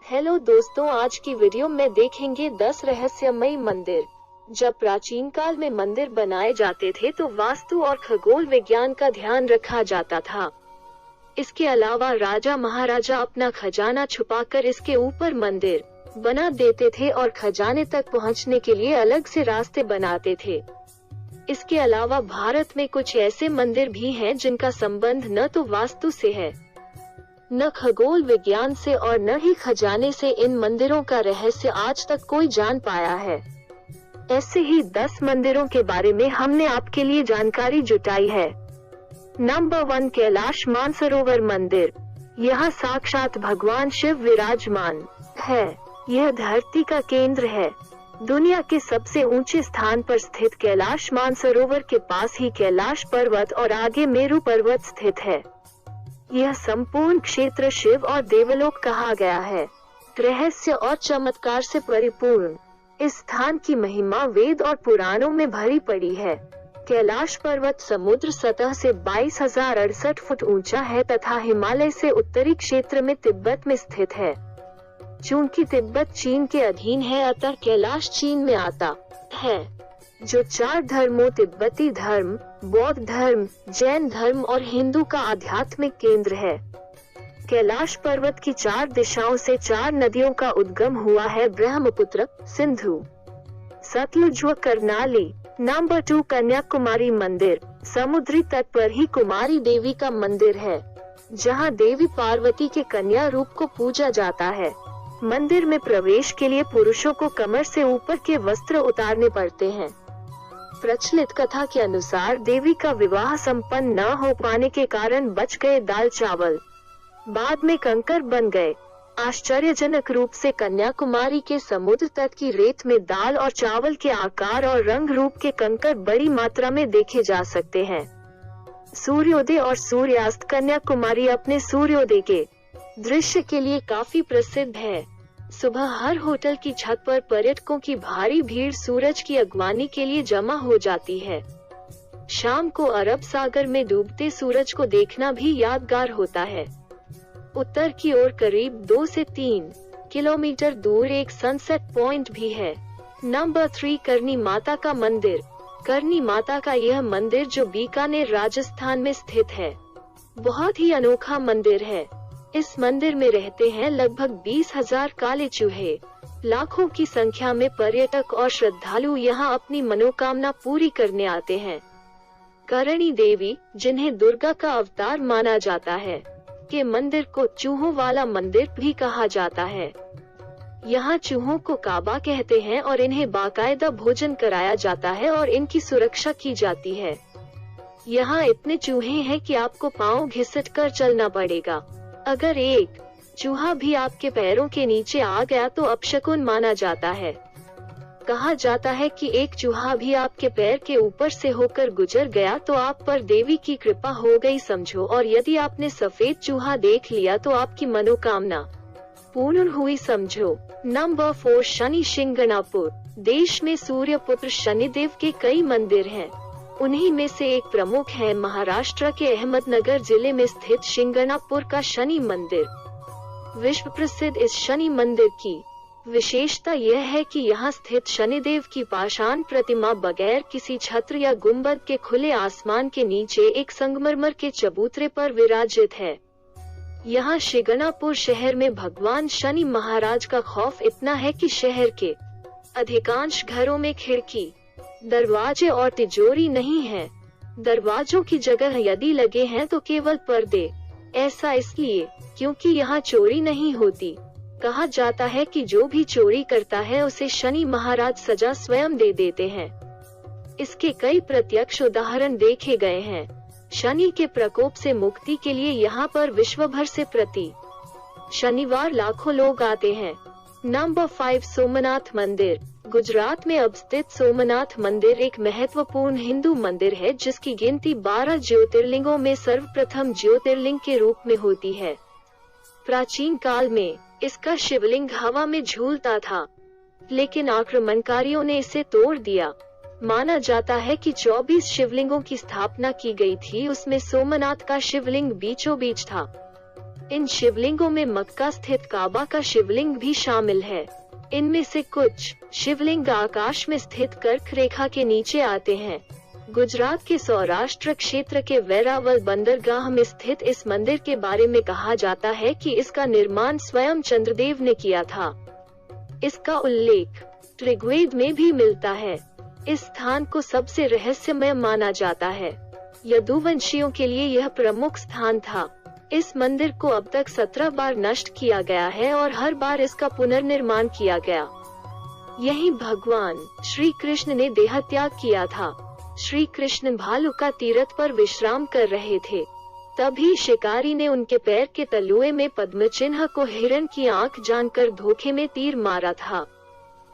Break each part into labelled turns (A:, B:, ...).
A: Hello दोस्तों, आज की वीडियो में देखेंगे 10 रहस्यमयी मंदिर। जब प्राचीन काल में मंदिर बनाए जाते थे तो वास्तु और खगोल विज्ञान का ध्यान रखा जाता था। इसके अलावा राजा महाराजा अपना खजाना छुपाकर इसके ऊपर मंदिर बना देते थे और खजाने तक पहुंचने के लिए अलग से रास्ते बनाते थे। इसके अलावा भारत में कुछ ऐसे मंदिर भी हैं जिनका संबंध न तो वास्तु से है, न खगोल विज्ञान से और न ही खजाने से। इन मंदिरों का रहस्य आज तक कोई जान पाया है। ऐसे ही 10 मंदिरों के बारे में हमने आपके लिए जानकारी जुटाई है। नंबर 1, कैलाश मानसरोवर मंदिर। यहाँ साक्षात भगवान शिव विराजमान है। यह धरती का केंद्र है। दुनिया के सबसे ऊंचे स्थान पर स्थित कैलाश मानसरोवर के पास ही कैलाश पर्वत और आगे मेरु पर्वत स्थित है। यह संपूर्ण क्षेत्र शिव और देवलोक कहा गया है। रहस्य और चमत्कार से परिपूर्ण इस स्थान की महिमा वेद और पुराणों में भरी पड़ी है। कैलाश पर्वत समुद्र सतह से 22,068 फुट ऊंचा है तथा हिमालय से उत्तरी क्षेत्र में तिब्बत में स्थित है। चूंकि तिब्बत चीन के अधीन है अतः कैलाश चीन में आता है, जो 4 धर्मों तिब्बती धर्म, बौद्ध धर्म, जैन धर्म और हिंदू का आध्यात्मिक केंद्र है। कैलाश पर्वत की 4 दिशाओं से 4 नदियों का उद्गम हुआ है, ब्रह्मपुत्र, सिंधु, सतलुज व कर्नाली। नंबर 2, कन्याकुमारी मंदिर। समुद्री तट पर ही कुमारी देवी का मंदिर है, जहां देवी पार्वती के कन्या रूप को पूजा जाता है। मंदिर में प्रवेश के लिए पुरुषों को कमर से ऊपर के वस्त्र उतारने पड़ते हैं। प्रचलित कथा के अनुसार देवी का विवाह संपन्न न हो पाने के कारण बच गए दाल चावल बाद में कंकर बन गए। आश्चर्यजनक रूप से कन्याकुमारी के समुद्र तट की रेत में दाल और चावल के आकार और रंग रूप के कंकर बड़ी मात्रा में देखे जा सकते हैं। सूर्योदय और सूर्यास्त। कन्याकुमारी अपने सूर्योदय के दृश्य के लिए काफी प्रसिद्ध है। सुबह हर होटल की छत पर पर्यटकों की भारी भीड़ सूरज की अगवानी के लिए जमा हो जाती है। शाम को अरब सागर में डूबते सूरज को देखना भी यादगार होता है। उत्तर की ओर करीब 2 से 3 किलोमीटर दूर एक सनसेट पॉइंट भी है। नंबर 3, करनी माता का मंदिर। करनी माता का यह मंदिर जो बीकानेर राजस्थान में स्थित है, बहुत ही अनोखा मंदिर है। इस मंदिर में रहते हैं लगभग 20,000 काले चूहे। लाखों की संख्या में पर्यटक और श्रद्धालु यहाँ अपनी मनोकामना पूरी करने आते हैं। करणी देवी, जिन्हें दुर्गा का अवतार माना जाता है, के मंदिर को चूहों वाला मंदिर भी कहा जाता है। यहाँ चूहों को काबा कहते हैं और इन्हें बाकायदा भोजन कराया जाता है और इनकी सुरक्षा की जाती है। यहाँ इतने चूहे हैं कि आपको पाँव घिसट कर चलना पड़ेगा। अगर एक चूहा भी आपके पैरों के नीचे आ गया तो अपशकुन माना जाता है। कहा जाता है कि एक चूहा भी आपके पैर के ऊपर से होकर गुजर गया तो आप पर देवी की कृपा हो गई समझो, और यदि आपने सफेद चूहा देख लिया तो आपकी मनोकामना पूर्ण हुई समझो। नंबर 4, शनि शिंगणापुर। देश में सूर्य पुत्र शनिदेव के कई मंदिर हैं। उन्हीं में से एक प्रमुख है महाराष्ट्र के अहमदनगर जिले में स्थित शिंगणापुर का शनि मंदिर। विश्व प्रसिद्ध इस शनि मंदिर की विशेषता यह है कि यहाँ स्थित शनिदेव की पाषाण प्रतिमा बगैर किसी छत्र या गुंबद के खुले आसमान के नीचे एक संगमरमर के चबूतरे पर विराजित है। यहाँ शिंगणापुर शहर में भगवान शनि महाराज का खौफ इतना है कि शहर के अधिकांश घरों में खिड़की, दरवाजे और तिजोरी नहीं है। दरवाजों की जगह यदि लगे हैं तो केवल पर्दे। ऐसा इसलिए क्योंकि यहाँ चोरी नहीं होती। कहा जाता है कि जो भी चोरी करता है उसे शनि महाराज सजा स्वयं दे देते हैं। इसके कई प्रत्यक्ष उदाहरण देखे गए हैं। शनि के प्रकोप से मुक्ति के लिए यहाँ पर विश्व भर से प्रति शनिवार लाखों लोग आते हैं। नंबर 5, सोमनाथ मंदिर। गुजरात में स्थित सोमनाथ मंदिर एक महत्वपूर्ण हिंदू मंदिर है जिसकी गिनती 12 ज्योतिर्लिंगों में सर्वप्रथम ज्योतिर्लिंग के रूप में होती है। प्राचीन काल में इसका शिवलिंग हवा में झूलता था, लेकिन आक्रमणकारियों ने इसे तोड़ दिया। माना जाता है कि 24 शिवलिंगों की स्थापना की गई थी, उसमें सोमनाथ का शिवलिंग बीचों बीच था। इन शिवलिंगों में मक्का स्थित काबा का शिवलिंग भी शामिल है। इनमें से कुछ शिवलिंग आकाश में स्थित कर्क रेखा के नीचे आते हैं। गुजरात के सौराष्ट्र क्षेत्र के वेरावल बंदरगाह में स्थित इस मंदिर के बारे में कहा जाता है कि इसका निर्माण स्वयं चंद्रदेव ने किया था। इसका उल्लेख ऋग्वेद में भी मिलता है। इस स्थान को सबसे रहस्यमय माना जाता है। यदुवंशियों के लिए यह प्रमुख स्थान था। इस मंदिर को अब तक 17 बार नष्ट किया गया है और हर बार इसका पुनर्निर्माण किया गया। यही भगवान श्री कृष्ण ने देह त्याग किया था। श्री कृष्ण भालू का तीर्थ पर विश्राम कर रहे थे। तभी शिकारी ने उनके पैर के तलुए में पद्म चिन्ह को हिरण की आंख जानकर धोखे में तीर मारा था।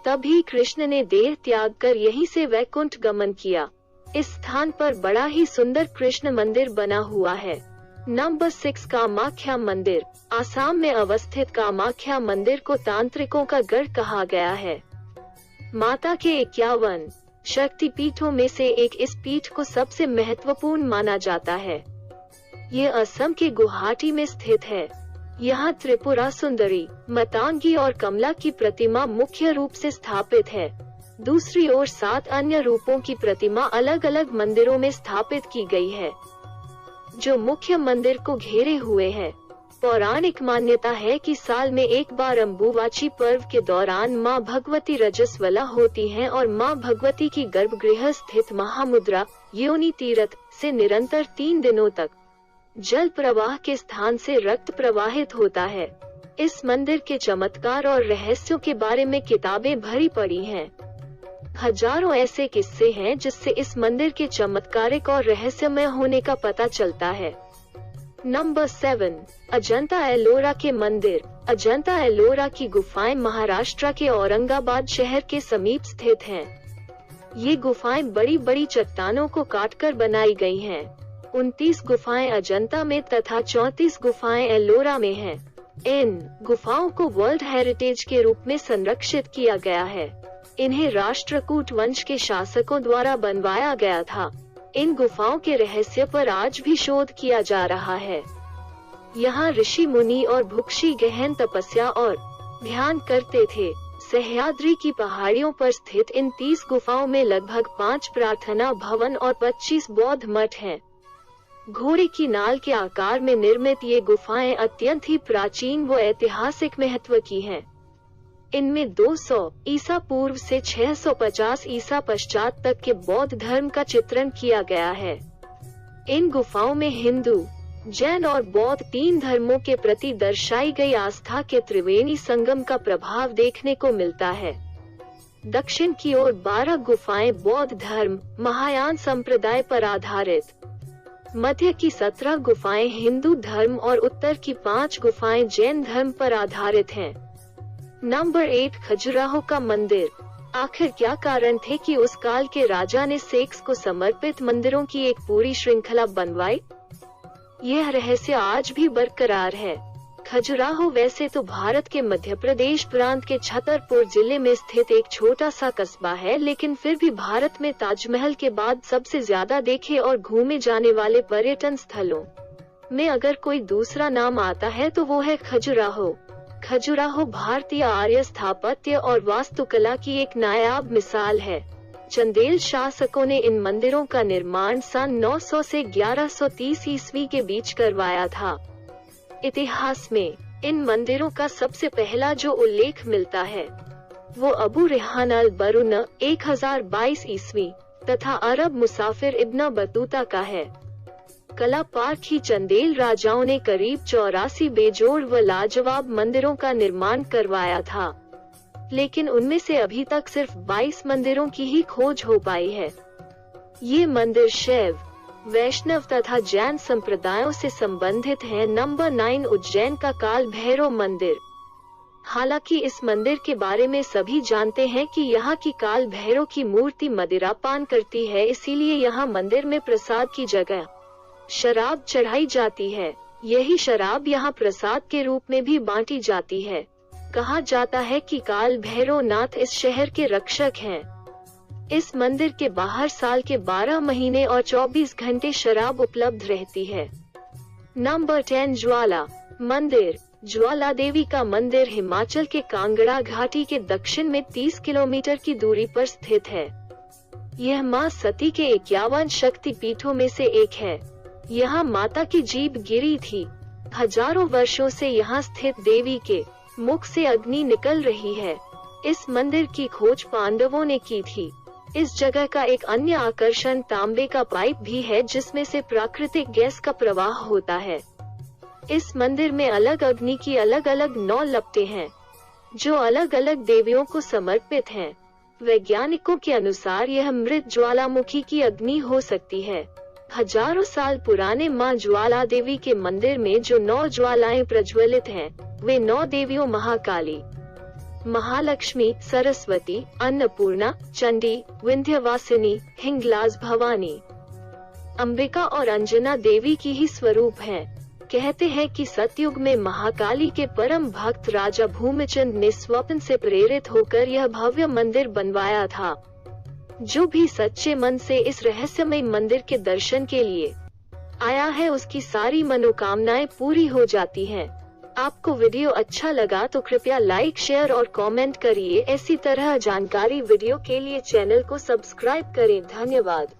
A: तभी कृष्ण ने देह त्याग कर यहीं से वैकुंठ गमन किया। इस स्थान पर बड़ा ही सुंदर कृष्ण मंदिर बना हुआ है। नंबर 6 कामाख्या मंदिर। आसाम में अवस्थित कामाख्या मंदिर को तांत्रिकों का गढ़ कहा गया है। माता के 51 शक्ति पीठों में से एक इस पीठ को सबसे महत्वपूर्ण माना जाता है। ये असम के गुवाहाटी में स्थित है। यहाँ त्रिपुरा सुंदरी, मतंगी और कमला की प्रतिमा मुख्य रूप से स्थापित है। दूसरी ओर 7 अन्य रूपों की प्रतिमा अलग अलग मंदिरों में स्थापित की गई है, जो मुख्य मंदिर को घेरे हुए है। पौराणिक मान्यता है कि साल में एक बार अम्बुवाची पर्व के दौरान मां भगवती रजस्वला होती हैं और मां भगवती की गर्भगृह स्थित महामुद्रा योनि तीर्थ से निरंतर 3 दिनों तक जल प्रवाह के स्थान से रक्त प्रवाहित होता है। इस मंदिर के चमत्कार और रहस्यों के बारे में किताबें भरी पड़ी हैं। हजारों ऐसे किस्से हैं जिससे इस मंदिर के चमत्कारिक और रहस्यमय होने का पता चलता है। नंबर 7 अजंता एलोरा के मंदिर। अजंता एलोरा की गुफाएं महाराष्ट्र के औरंगाबाद शहर के समीप स्थित हैं। ये गुफाएं बड़ी बड़ी चट्टानों को काटकर बनाई गई हैं। 29 गुफाएं अजंता में तथा 34 गुफाएं एलोरा में हैं। इन गुफाओं को वर्ल्ड हेरिटेज के रूप में संरक्षित किया गया है। इन्हें राष्ट्रकूट वंश के शासकों द्वारा बनवाया गया था। इन गुफाओं के रहस्य पर आज भी शोध किया जा रहा है। यहाँ ऋषि मुनि और भुक्षी गहन तपस्या और ध्यान करते थे। सह्याद्री की पहाड़ियों पर स्थित इन 30 गुफाओं में लगभग 5 प्रार्थना भवन और 25 बौद्ध मठ हैं। घोड़े की नाल के आकार में निर्मित ये गुफाएं अत्यंत ही प्राचीन व ऐतिहासिक महत्व की हैं। इनमें 200 ईसा पूर्व से 650 ईसा पश्चात तक के बौद्ध धर्म का चित्रण किया गया है। इन गुफाओं में हिंदू, जैन और बौद्ध 3 धर्मों के प्रति दर्शाई गई आस्था के त्रिवेणी संगम का प्रभाव देखने को मिलता है। दक्षिण की ओर 12 गुफाएं बौद्ध धर्म महायान संप्रदाय पर आधारित, मध्य की 17 गुफाएं हिंदू धर्म और उत्तर की 5 गुफाएं जैन धर्म पर आधारित हैं। नंबर 8 खजुराहो का मंदिर। आखिर क्या कारण थे कि उस काल के राजा ने सेक्स को समर्पित मंदिरों की एक पूरी श्रृंखला बनवाई? यह रहस्य आज भी बरकरार है। खजुराहो वैसे तो भारत के मध्य प्रदेश प्रांत के छतरपुर जिले में स्थित एक छोटा सा कस्बा है, लेकिन फिर भी भारत में ताजमहल के बाद सबसे ज्यादा देखे और घूमे जाने वाले पर्यटन स्थलों में अगर कोई दूसरा नाम आता है तो वो है खजुराहो। खजुराहो भारतीय आर्य स्थापत्य और वास्तुकला की एक नायाब मिसाल है। चंदेल शासकों ने इन मंदिरों का निर्माण सन 900 से 1130 ईस्वी के बीच करवाया था। इतिहास में इन मंदिरों का सबसे पहला जो उल्लेख मिलता है वो अबू रेहान अल बरून 1022 ईस्वी तथा अरब मुसाफिर इब्न बतूता का है। कला पारखी चंदेल राजाओं ने करीब 84 बेजोड़ व लाजवाब मंदिरों का निर्माण करवाया था, लेकिन उनमें से अभी तक सिर्फ 22 मंदिरों की ही खोज हो पाई है। ये मंदिर शैव, वैष्णव तथा जैन संप्रदायों से संबंधित हैं। नंबर 9 उज्जैन का काल भैरव मंदिर। हालांकि इस मंदिर के बारे में सभी जानते हैं कि यहाँ की काल भैरव की मूर्ति मदिरा पान करती है, इसीलिए यहाँ मंदिर में प्रसाद की जगह शराब चढ़ाई जाती है। यही शराब यहाँ प्रसाद के रूप में भी बांटी जाती है। कहा जाता है कि काल भैरव नाथ इस शहर के रक्षक हैं। इस मंदिर के बाहर साल के 12 महीने और 24 घंटे शराब उपलब्ध रहती है। नंबर 10 ज्वाला। मंदिर ज्वाला देवी का मंदिर हिमाचल के कांगड़ा घाटी के दक्षिण में 30 किलोमीटर की दूरी पर स्थित है। यह मां सती के 51 शक्ति पीठों में से एक है। यहाँ माता की जीभ गिरी थी। हजारों वर्षों से यहाँ स्थित देवी के मुख से अग्नि निकल रही है। इस मंदिर की खोज पांडवों ने की थी। इस जगह का एक अन्य आकर्षण तांबे का पाइप भी है जिसमें से प्राकृतिक गैस का प्रवाह होता है। इस मंदिर में अलग अग्नि की अलग अलग 9 लपटें हैं, जो अलग अलग देवियों को समर्पित हैं। वैज्ञानिकों के अनुसार यह मृत ज्वालामुखी की अग्नि हो सकती है। हजारों साल पुराने मां ज्वाला देवी के मंदिर में जो 9 ज्वालाएं प्रज्वलित हैं, वे 9 देवियों महाकाली, महालक्ष्मी, सरस्वती, अन्नपूर्णा, चंडी, विंध्यवासिनी, हिंगलाज भवानी, अंबिका और अंजना देवी की ही स्वरूप हैं। कहते हैं कि सतयुग में महाकाली के परम भक्त राजा भूमिचंद ने स्वप्न से प्रेरित होकर यह भव्य मंदिर बनवाया था। जो भी सच्चे मन से इस रहस्यमय मंदिर के दर्शन के लिए आया है, उसकी सारी मनोकामनाएं पूरी हो जाती हैं। आपको वीडियो अच्छा लगा तो कृपया लाइक, शेयर और कमेंट करिए। ऐसी तरह जानकारी वीडियो के लिए चैनल को सब्सक्राइब करें। धन्यवाद।